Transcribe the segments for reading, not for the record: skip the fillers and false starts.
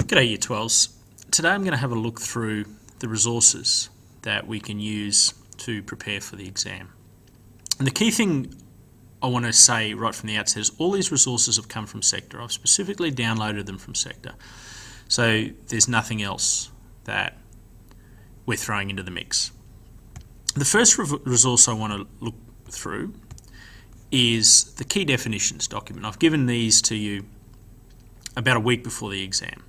G'day Year 12s. Today I'm going to have a look through the resources that we can use to prepare for the exam. And the key thing I want to say right from the outset is all these resources have come from Sector. I've specifically downloaded them from Sector. So there's nothing else that we're throwing into the mix. The first resource I want to look through is the key definitions document. I've given these to you about a week before the exam.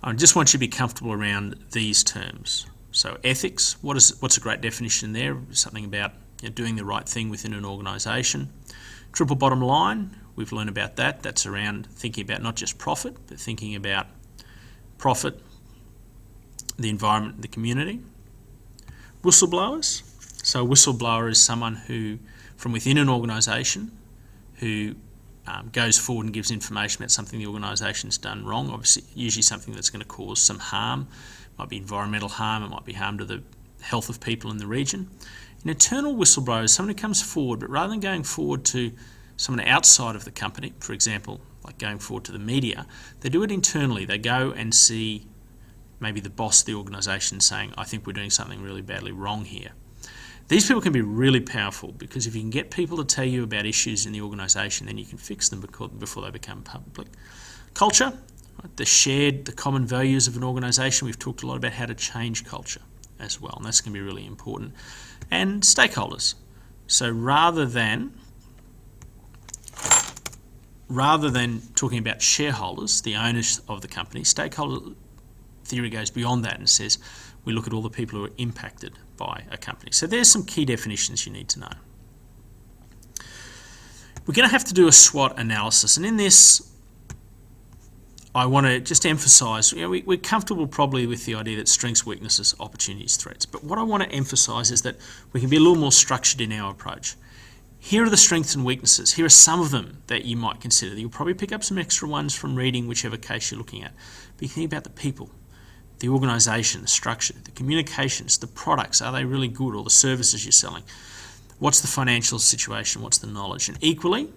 I just want you to be comfortable around these terms. So ethics, what's a great definition there? Something about doing the right thing within an organisation. Triple bottom line, we've learned about that. That's around thinking about not just profit, but thinking about profit, the environment, the community. Whistleblowers. So a whistleblower is someone who, from within an organisation, who goes forward and gives information about something the organisation's done wrong, obviously usually something that's going to cause some harm. It might be environmental harm, it might be harm to the health of people in the region. An internal whistleblower is someone who comes forward, but rather than going forward to someone outside of the company, for example, like going forward to the media, they do it internally. They go and see maybe the boss of the organisation saying, I think we're doing something really badly wrong here. These people can be really powerful because if you can get people to tell you about issues in the organisation, then you can fix them before they become public. Culture, right? The common values of an organisation. We've talked a lot about how to change culture as well, and that's going to be really important. And stakeholders. So rather than talking about shareholders, the owners of the company, stakeholder theory goes beyond that and says we look at all the people who are impacted by a company. So there's some key definitions you need to know. We're going to have to do a SWOT analysis, and in this I want to just emphasise, we're comfortable probably with the idea that strengths, weaknesses, opportunities, threats, but what I want to emphasise is that we can be a little more structured in our approach. Here are the strengths and weaknesses. Here are some of them that you might consider. You'll probably pick up some extra ones from reading whichever case you're looking at. But you think about the people, the organisation, the structure, the communications, the products. Are they really good? Or the services you're selling? What's the financial situation? What's the knowledge? And equally,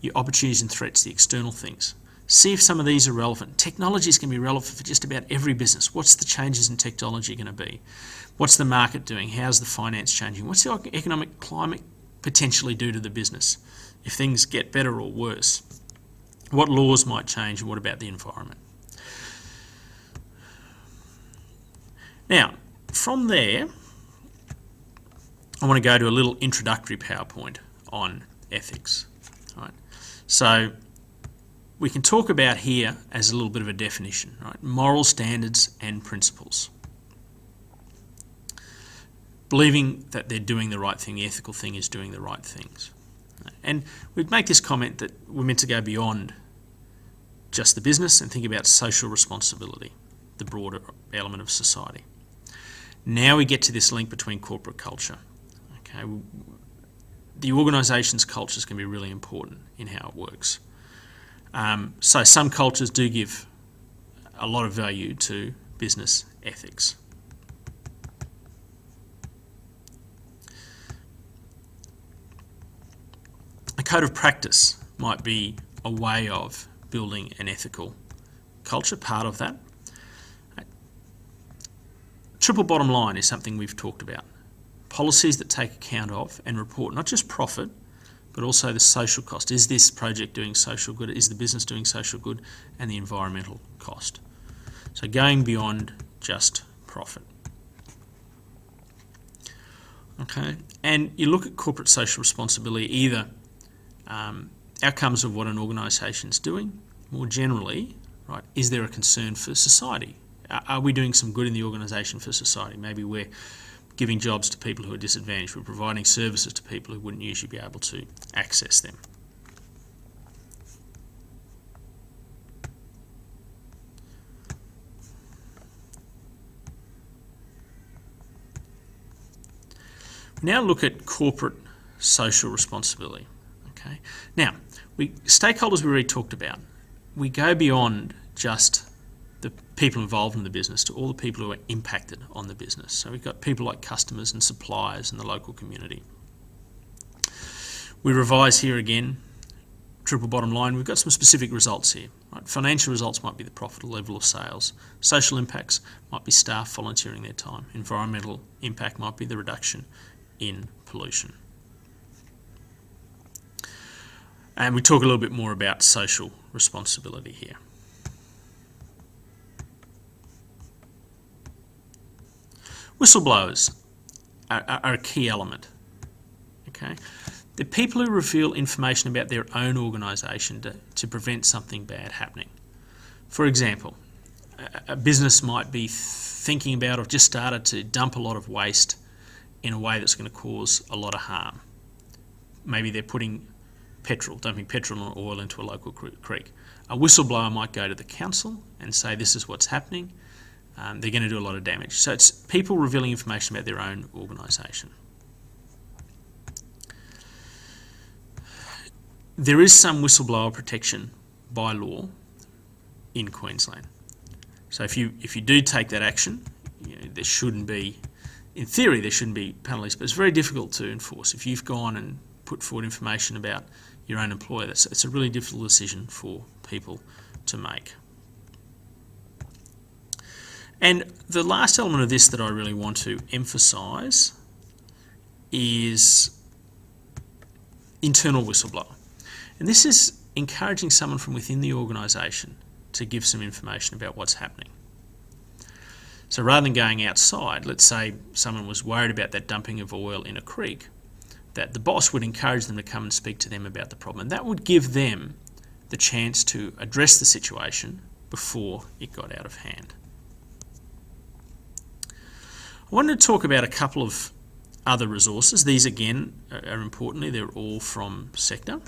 your opportunities and threats, the external things. See if some of these are relevant. Technology is going to be relevant for just about every business. What's the changes in technology going to be? What's the market doing? How's the finance changing? What's the economic climate potentially do to the business if things get better or worse? What laws might change, and what about the environment? Now, from there, I want to go to a little introductory PowerPoint on ethics. All right. So we can talk about here as a little bit of a definition, right? Moral standards and principles. Believing that they're doing the right thing, the ethical thing is doing the right things. And we'd make this comment that we're meant to go beyond just the business and think about social responsibility, the broader element of society. Now we get to this link between corporate culture. Okay, the organisation's cultures can be really important in how it works. So some cultures do give a lot of value to business ethics. A code of practice might be a way of building an ethical culture, part of that. Triple bottom line is something we've talked about. Policies that take account of and report not just profit, but also the social cost. Is this project doing social good? Is the business doing social good? And the environmental cost. So going beyond just profit. Okay, and you look at corporate social responsibility, either outcomes of what an organisation's doing, more generally, right? Is there a concern for society? Are we doing some good in the organisation for society? Maybe we're giving jobs to people who are disadvantaged. We're providing services to people who wouldn't usually be able to access them. We now look at corporate social responsibility. Okay. Now, stakeholders we already talked about. We go beyond just the people involved in the business to all the people who are impacted on the business. So we've got people like customers and suppliers and the local community. We revise here again, triple bottom line, we've got some specific results here. Right? Financial results might be the profit level of sales. Social impacts might be staff volunteering their time. Environmental impact might be the reduction in pollution. And we talk a little bit more about social responsibility here. Whistleblowers are a key element. Okay, they're people who reveal information about their own organisation to prevent something bad happening. For example, a business might be thinking about or just started to dump a lot of waste in a way that's going to cause a lot of harm. Maybe they're dumping petrol or oil into a local creek. A whistleblower might go to the council and say this is what's happening. They're going to do a lot of damage. So it's people revealing information about their own organisation. There is some whistleblower protection by law in Queensland. So if you do take that action, there shouldn't be, in theory, there shouldn't be penalties, but it's very difficult to enforce. If you've gone and put forward information about your own employer, it's a really difficult decision for people to make. And the last element of this that I really want to emphasise is internal whistleblower. And this is encouraging someone from within the organisation to give some information about what's happening. So rather than going outside, let's say someone was worried about that dumping of oil in a creek, that the boss would encourage them to come and speak to them about the problem. And that would give them the chance to address the situation before it got out of hand. I wanted to talk about a couple of other resources. These, again, are importantly, they're all from sector.